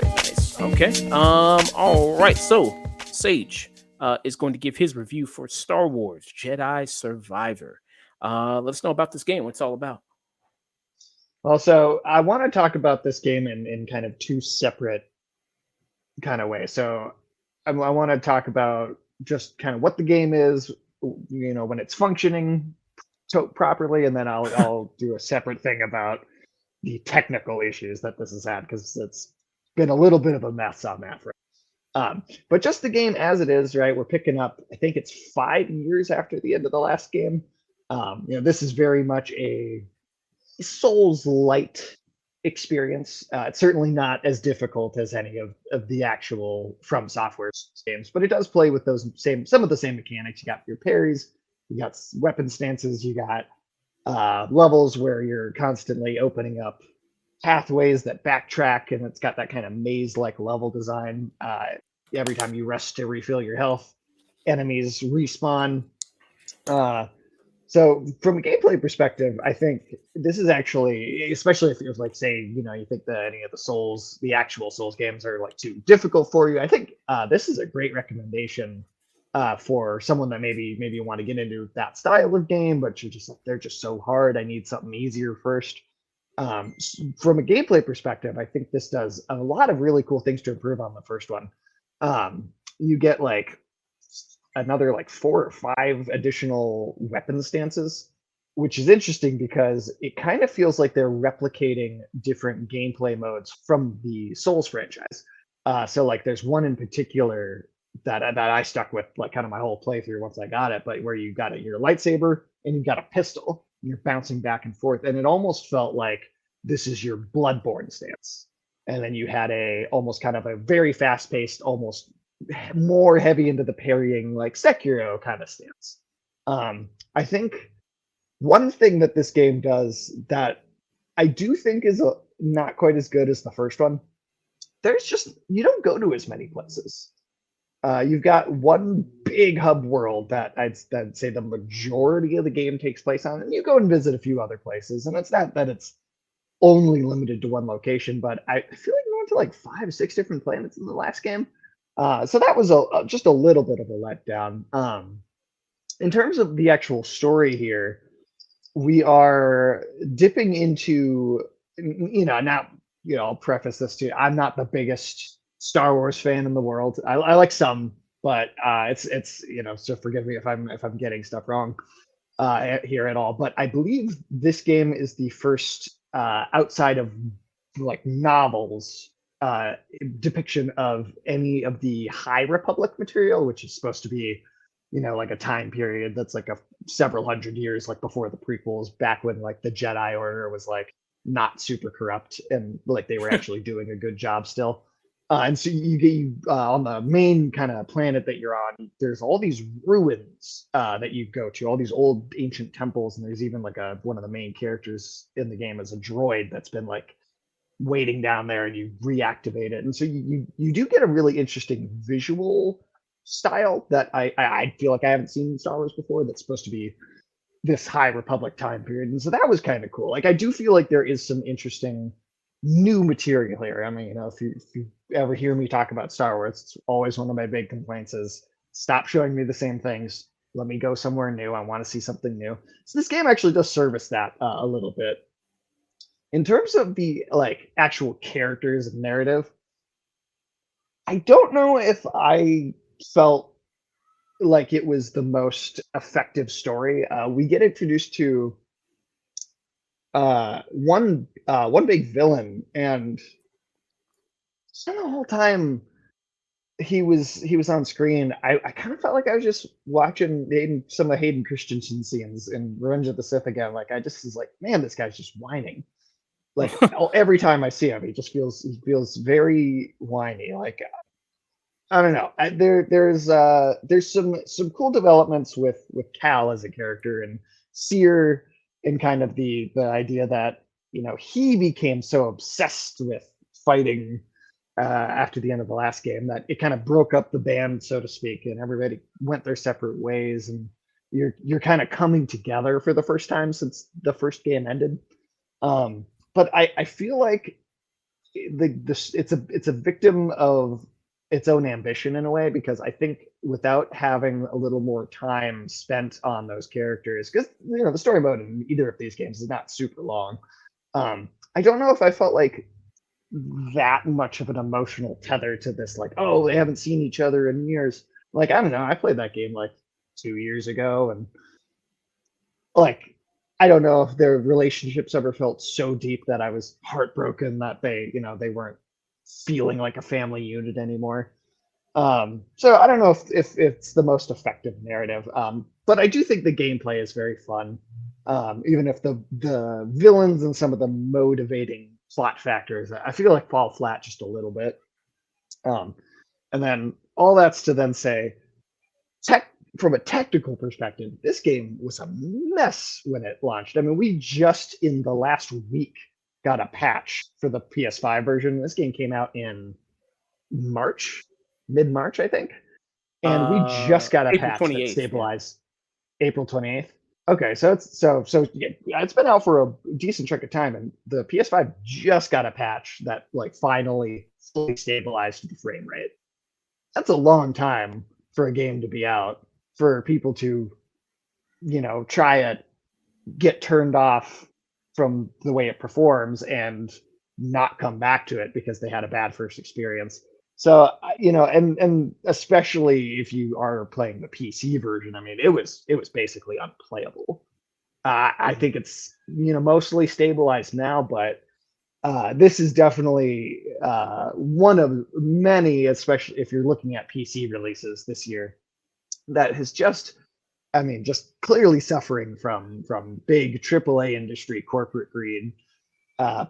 Nice. Okay. All right. So Sage is going to give his review for Star Wars Jedi Survivor. Let us know about this game. What's it all about? Also, I want to talk about this game in kind of two separate kind of ways. So I want to talk about just kind of what the game is, when it's functioning properly, and then I'll do a separate thing about the technical issues that this has had because it's been a little bit of a mess on that front. But just the game as it is, right? We're picking up. I think it's 5 years after the end of the last game. This is very much a Souls light experience. It's certainly not as difficult as any of the actual From Software games, but it does play with some of the same mechanics. You got your parries, you got weapon stances, you got levels where you're constantly opening up pathways that backtrack, and it's got that kind of maze-like level design. Every time you rest to refill your health, enemies respawn. So from a gameplay perspective, I think this is actually, especially if you're like, say, you think that any of the actual Souls games are like too difficult for you. I think this is a great recommendation for someone that maybe want to get into that style of game, but you're just like, they're just so hard. I need something easier first. From a gameplay perspective, I think this does a lot of really cool things to improve on the first one. You get like another like 4 or 5 additional weapon stances, which is interesting because it kind of feels like they're replicating different gameplay modes from the Souls franchise. So like there's one in particular that I stuck with like kind of my whole playthrough once I got it, but where you got your lightsaber and you got a pistol, and you're bouncing back and forth, and it almost felt like this is your Bloodborne stance. And then you had a almost kind of a very fast paced, almost more heavy into the parrying like Sekiro kind of stance. I think one thing that this game does that I do think is not quite as good as the first one. There's just you don't go to as many places. You've got one big hub world that I'd say the majority of the game takes place on, and you go and visit a few other places. And it's not that it's only limited to one location, but I feel like we went to like 5, 6 different planets in the last game. So that was just a little bit of a letdown. In terms of the actual story here, we are dipping into, now, I'll preface this too. I'm not the biggest Star Wars fan in the world. I like some, but it's so forgive me if I'm getting stuff wrong here at all. But I believe this game is the first outside of like novels depiction of any of the High Republic material, which is supposed to be, like a time period that's like a several hundred years, like before the prequels, back when like the Jedi Order was like not super corrupt and like they were actually doing a good job still. And so you get on the main kind of planet that you're on. There's all these ruins that you go to, all these old ancient temples, and there's even like one of the main characters in the game is a droid that's been like waiting down there, and you reactivate it. And so you do get a really interesting visual style that I feel like I haven't seen in Star Wars before. That's supposed to be this High Republic time period, and so that was kind of cool. Like I do feel like there is some interesting new material here. I mean, if you ever hear me talk about Star Wars, it's always one of my big complaints is stop showing me the same things. Let me go somewhere new. I want to see something new. So this game actually does service that a little bit. In terms of the like actual characters and narrative, I don't know if I felt like it was the most effective story. We get introduced to one big villain, and the whole time he was on screen, I kind of felt like I was just watching some of Hayden Christensen scenes in Revenge of the Sith again. Like I just was like, man, this guy's just whining. Like every time I see him, he feels very whiny. Like I don't know. There's some cool developments with Cal as a character and Seer, and kind of the idea that he became so obsessed with fighting after the end of the last game, that it kind of broke up the band, so to speak, and everybody went their separate ways, and you're kind of coming together for the first time since the first game ended. But I feel like it's a victim of its own ambition in a way, because I think without having a little more time spent on those characters, because the story mode in either of these games is not super long. I don't know if I felt like that much of an emotional tether to this, like, oh, they haven't seen each other in years. Like, I don't know, I played that game like 2 years ago, and like, I don't know if their relationships ever felt so deep that I was heartbroken that they weren't feeling like a family unit anymore. So I don't know if it's the most effective narrative, but I do think the gameplay is very fun, even if the villains and some of the motivating plot factors I feel like fall flat just a little bit. Um, and then all that's to then say, tech from a technical perspective, this game was a mess when it launched. I mean, we just in the last week got a patch for the PS5 version. This game came out in March, mid-March, I think, and we just got a April patch that 28th. Yeah. stabilized April 28th. Okay, so yeah, it's been out for a decent chunk of time, and the PS5 just got a patch that like finally fully stabilized the frame rate. That's a long time for a game to be out, for people to try it, get turned off from the way it performs, and not come back to it because they had a bad first experience. So and especially if you are playing the PC version, I mean, it was basically unplayable. I think it's mostly stabilized now, but this is definitely one of many, especially if you're looking at PC releases this year, that has just, I mean, just clearly suffering from big AAA industry corporate greed,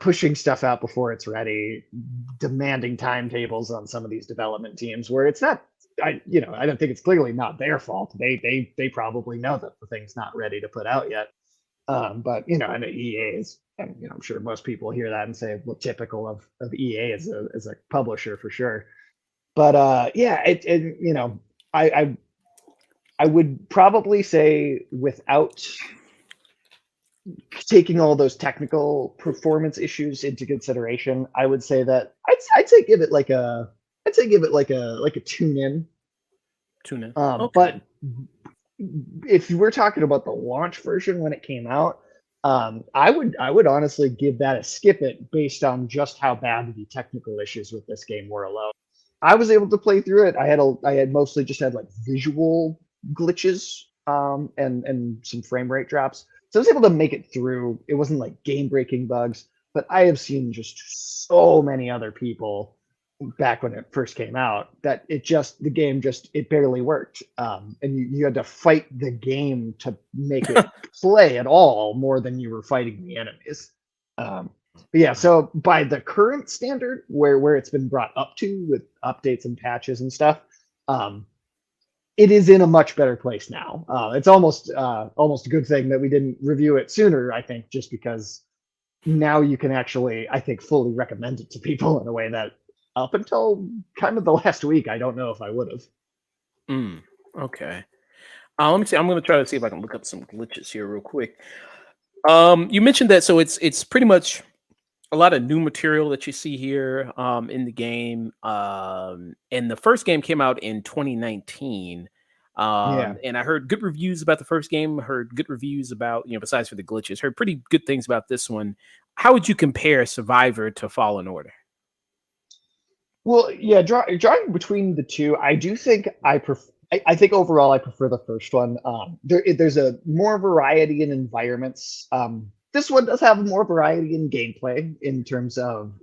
pushing stuff out before it's ready, demanding timetables on some of these development teams where it's not. I don't think it's clearly not their fault. They probably know that the thing's not ready to put out yet. But and EA is, and I'm sure most people hear that and say, well, typical of EA as a publisher for sure. But yeah, I I would probably say, without taking all those technical performance issues into consideration, I would say that I'd say give it like a tune in. Tune in. But Okay. if we're talking about the launch version when it came out, I would honestly give that a skip it based on just how bad the technical issues with this game were alone. I was able to play through it. I had mostly just had like visual glitches, and some frame rate drops. So I was able to make it through. It wasn't like game breaking bugs, but I have seen just so many other people back when it first came out that the game just, it barely worked, and you had to fight the game to make it play at all, more than you were fighting the enemies. But yeah, so by the current standard, where it's been brought up to with updates and patches and stuff, um, it is in a much better place now. It's almost a good thing that we didn't review it sooner, I think, just because now you can actually, I think, fully recommend it to people in a way that up until kind of the last week, I don't know if I would have. Mm, okay. Let me see. I'm going to try to see if I can look up some glitches here real quick. You mentioned that, so it's pretty much a lot of new material that you see here in the game. And the first game came out in 2019. Yeah. And I heard good reviews about the first game. Heard good reviews about, besides for the glitches, heard pretty good things about this one. How would you compare Survivor to Fallen Order? Well, yeah, drawing between the two, I do think I think overall I prefer the first one. There's a more variety in environments. This one does have more variety in gameplay in terms of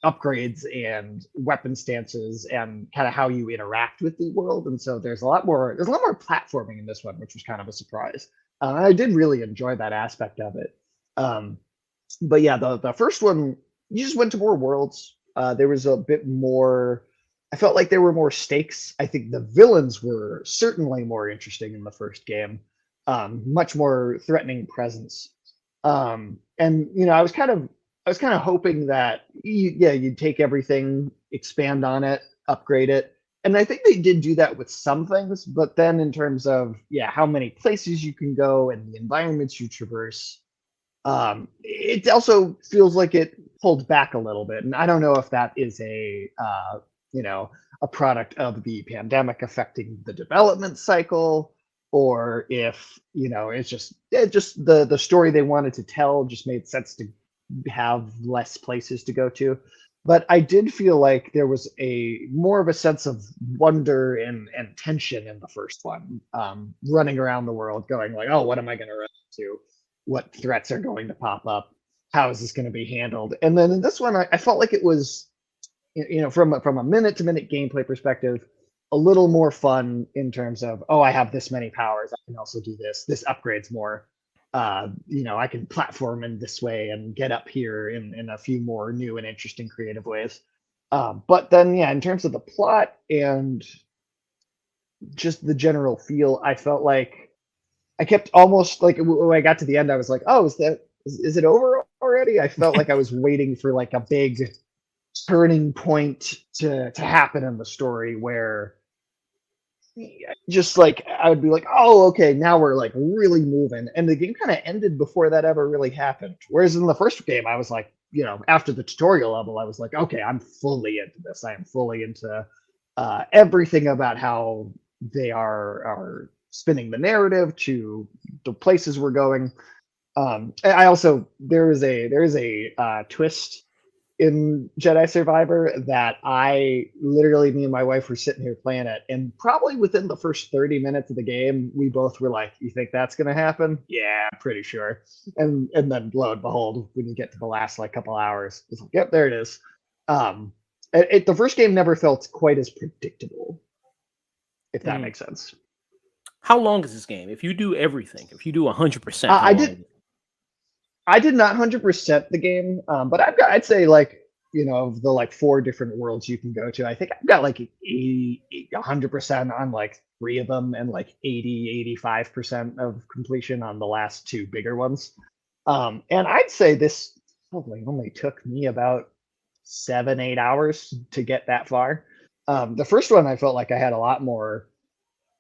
upgrades and weapon stances and kind of how you interact with the world. And so there's a lot more platforming in this one, which was kind of a surprise. I did really enjoy that aspect of it. Um, but yeah, the first one, you just went to more worlds. There was a bit more. I felt like there were more stakes. I think the villains were certainly more interesting in the first game, much more threatening presence. And I was kind of hoping that yeah, you'd take everything expand on it, upgrade it. And I think they did do that with some things, but then in terms of how many places you can go and the environments you traverse, it also feels like it pulled back a little bit. And I don't know if that is you know, a product of the pandemic affecting the development cycle, or if it's just the story they wanted to tell just made sense to have less places to go to. But I did feel like there was a more of a sense of wonder and tension in the first one, running around the world, going like, "Oh, what am I going to run into? What threats are going to pop up? How is this going to be handled?" And then in this one, I felt like it was, from a minute to minute gameplay perspective, a little more fun in terms of, oh, I have this many powers, I can also do this. This upgrades more. I can platform in this way and get up here in a few more new and interesting creative ways. But then, yeah, in terms of the plot and just the general feel, I felt like I kept almost like when I got to the end, I was like, oh, is it over already? I felt like I was waiting for like a big turning point to happen in the story where just like I would be like, oh, okay, now we're like really moving, and the game kind of ended before that ever really happened. Whereas in the first game, I was like, after the tutorial level, I was like, okay, I'm fully into this. I am fully into everything about how they are spinning the narrative to the places we're going. I also there is a twist in Jedi Survivor that me and my wife were sitting here playing it, and probably within the first 30 minutes of the game, we both were like, "You think that's gonna happen?" Yeah, I'm pretty sure. And then lo and behold, when you get to the last like couple hours, it's like, "Yep, there it is." Um, the first game never felt quite as predictable, if that Mm. makes sense. How long is this game? If you do everything, if you do 100%, Uh, how I long did is it? I did not 100% the game, but I'd say like, of the like four different worlds you can go to, I think I've got like 100% on like three of them, and like 85% of completion on the last two bigger ones. And I'd say this probably only took me about 7, 8 hours to get that far. The first one, I felt like I had a lot more,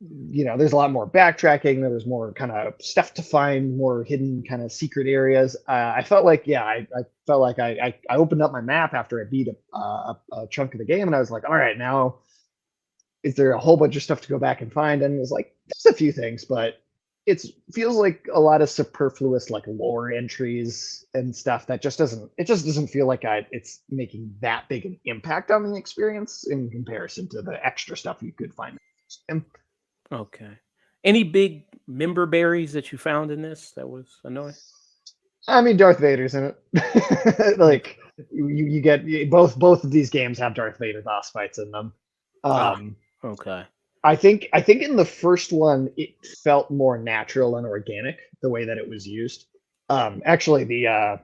there's a lot more backtracking. There was more kind of stuff to find, more hidden kind of secret areas. I felt like, I felt like I opened up my map after I beat a chunk of the game, and I was like, all right, now is there a whole bunch of stuff to go back and find? And it was like, there's a few things, but it feels like a lot of superfluous like lore entries and stuff that just doesn't feel like it's making that big an impact on the experience in comparison to the extra stuff you could find. And Okay. Any big member berries that you found in this that was annoying? I mean, Darth Vader's in it. Mm. Like you get both of these games have Darth Vader boss fights in them. Ah, Um, okay. I think in the first one it felt more natural and organic the way that it was used. Actually, the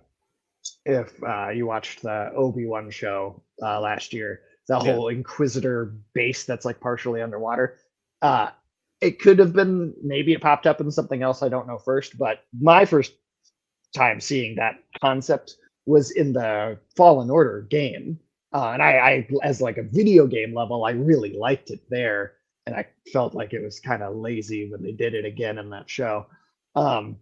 if you watched the Obi-Wan show last year, the Yeah. whole Inquisitor base that's like partially underwater. Uh, it could have been, maybe it popped up in something else I don't know first, but my first time seeing that concept was in the Fallen Order game. And as like a video game level, I really liked it there, and I felt like it was kind of lazy when they did it again in that show. Um,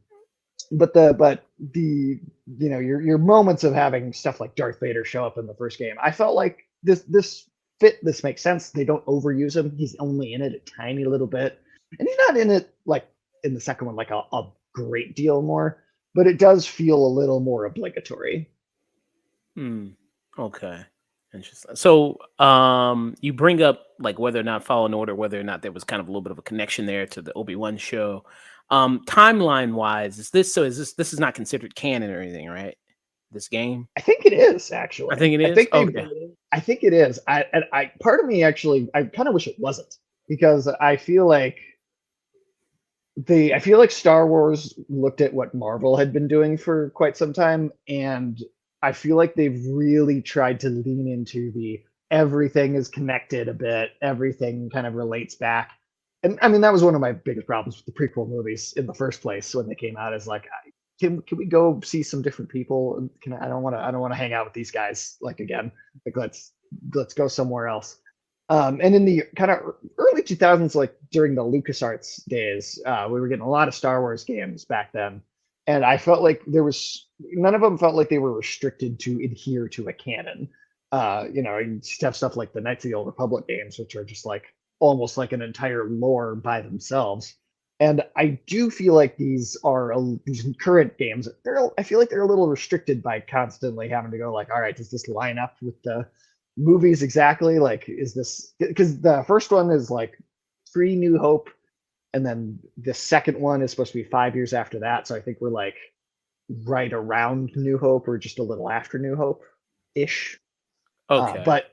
but the your moments of having stuff like Darth Vader show up in the first game, I felt like this makes sense. They don't overuse him. He's only in it a tiny little bit, and he's not in it like in the second one like a great deal more, but it does feel a little more obligatory. Hmm. Okay. Interesting. So, you bring up like whether or not Fallen Order, whether or not there was kind of a little bit of a connection there to the Obi-Wan show. Timeline wise, is this is not considered canon or anything, right? This game? I think it is I actually. think it I is. think they've. Okay. I think it is. I part of me actually, I kind of wish it wasn't, because I feel like Star Wars looked at what Marvel had been doing for quite some time, and I feel like they've really tried to lean into the everything is connected a bit, everything kind of relates back. And I mean, that was one of my biggest problems with the prequel movies in the first place when they came out, is like, can we go see some different people? I don't want to hang out with these guys like again. Like, let's go somewhere else. And in the kind of early 2000s, like during the LucasArts days, we were getting a lot of Star Wars games back then. And I felt like there was none of them felt like they were restricted to adhere to a canon. You have stuff like the Knights of the Old Republic games, which are just like almost like an entire lore by themselves. And I do feel like these current games. I feel like they're a little restricted by constantly having to go like, all right, does this line up with the movies exactly? Like, is this because the first one is like pre New Hope, and then the second one is supposed to be 5 years after that. So I think we're like right around New Hope or just a little after New Hope ish. Okay. But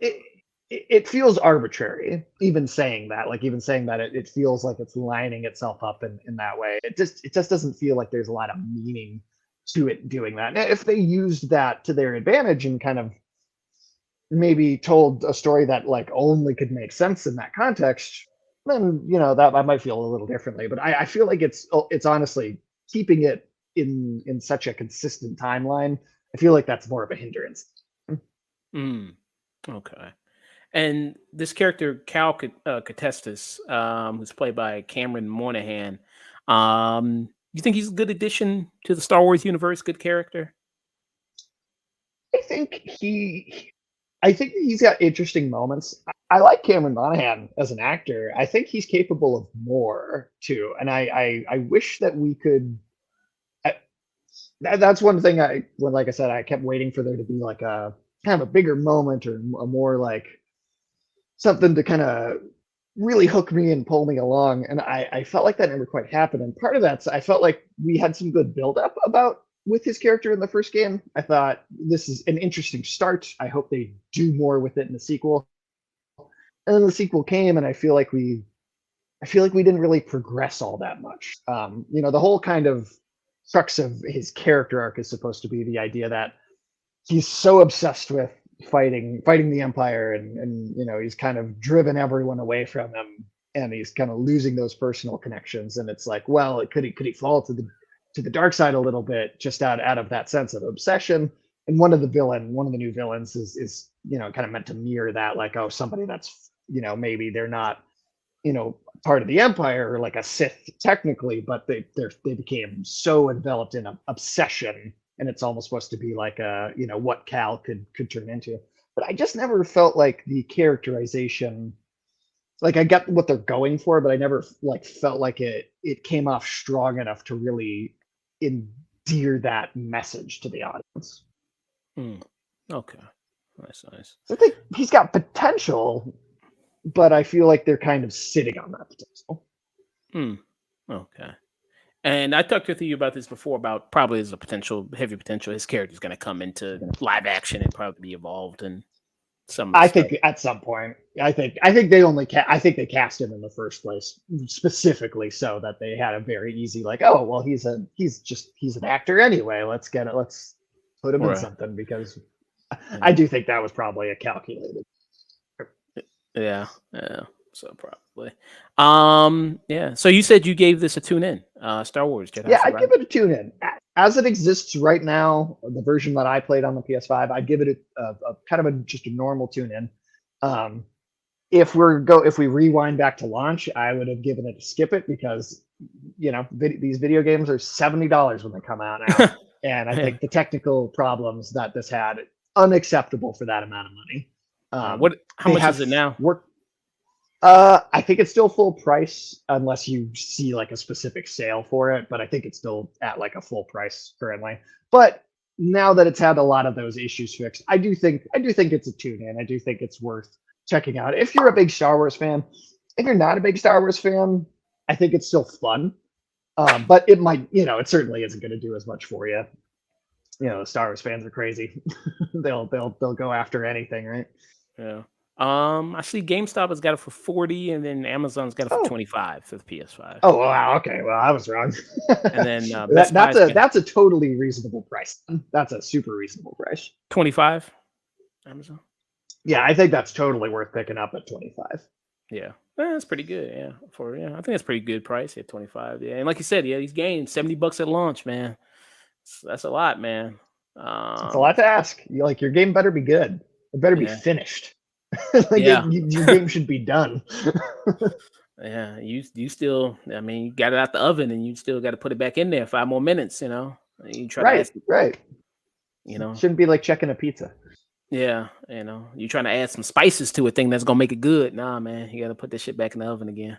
it feels arbitrary, even saying that. Like even saying that, it feels like it's lining itself up in that way. It just doesn't feel like there's a lot of meaning to it doing that. Now, if they used that to their advantage and kind of maybe told a story that like only could make sense in that context, then that I might feel a little differently. But I feel like it's honestly keeping it in such a consistent timeline. I feel like that's more of a hindrance. Mm, okay. And this character, Catestus, who's played by Cameron Monaghan, you think he's a good addition to the Star Wars universe? Good character? I think I think he's got interesting moments. I like Cameron Monaghan as an actor. I think he's capable of more too, and I wish that we could. I, that's one thing like I said, I kept waiting for there to be like a kind of a bigger moment or a more like something to kind of really hook me and pull me along. And I felt like that never quite happened. And part of that's I felt like we had some good build up about with his character in the first game. I thought this is an interesting start. I hope they do more with it in the sequel. And then the sequel came, and I feel like we didn't really progress all that much. The whole kind of crux of his character arc is supposed to be the idea that he's so obsessed with fighting the Empire, and he's kind of driven everyone away from him, and he's kind of losing those personal connections. And it's like, well, could he fall to the dark side a little bit just out of that sense of obsession? And one of the new villains is kind of meant to mirror that, like, oh, somebody that's maybe they're not part of the Empire or like a Sith technically, but they became so enveloped in obsession, and it's almost supposed to be like a what Cal could turn into. But I just never felt like the characterization, like I get what they're going for, but I never like felt like it came off strong enough to really endear that message to the audience. Hmm. Okay. That's nice. So I think he's got potential, but I feel like they're kind of sitting on that potential. Hmm. Okay. And I talked with you about this before about probably as a heavy potential. His character's going to come into live action and probably be evolved in some of the I stuff. think at some point, I think I think they cast him in the first place specifically so that they had a very easy like, oh well, he's an actor anyway. Let's put him in Right. something, because I Yeah. do think that was probably a calculated. Yeah. Yeah. So probably. Yeah. So you said you gave this a tune in. Star Wars Jedi Yeah, I'd give Survivor. it a tune in. As it exists right now, the version that I played on the PS5, I'd give it a kind of just a normal tune in. Um, if we rewind back to launch, I would have given it a skip it, because these video games are $70 when they come out now, and I Yeah. think the technical problems that this had unacceptable for that amount of money. How They much is have it now? work. I think it's still full price unless you see like a specific sale for it, but I think it's still at like a full price currently. But now that it's had a lot of those issues fixed, I do think it's a tune in. I do think it's worth checking out. If you're a big Star Wars fan, if you're not a big Star Wars fan, I think it's still fun. But it might, it certainly isn't going to do as much for you. The Star Wars fans are crazy. They'll go after anything, right? Yeah. I see GameStop has got it for 40, and then Amazon's got it for Oh, 25 for the PS5. oh wow, okay. Well, I was wrong. And then that Best that's Buy's a got that's a totally reasonable price. That's a super reasonable price. 25. Amazon. Yeah, I think that's totally worth picking up at 25. Yeah. That's pretty good. Yeah. I think that's pretty good price at 25. Yeah. And like you said, yeah, these games, $70 at launch, man. That's a lot, man. It's a lot to ask. Your game better be good. It better be Yeah. finished. Like Yeah. your game should be done. Yeah, you still, I mean, you got it out the oven and you still got to put it back in there 5 more minutes, you know. You try to Right, ask, right. you know, Shouldn't be like checking a pizza. yeah, you trying to add some spices to a thing that's gonna make it good. Nah, man, you got to put this shit back in the oven again.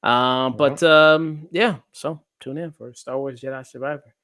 Yeah. Yeah. So tune in for Star Wars Jedi Survivor.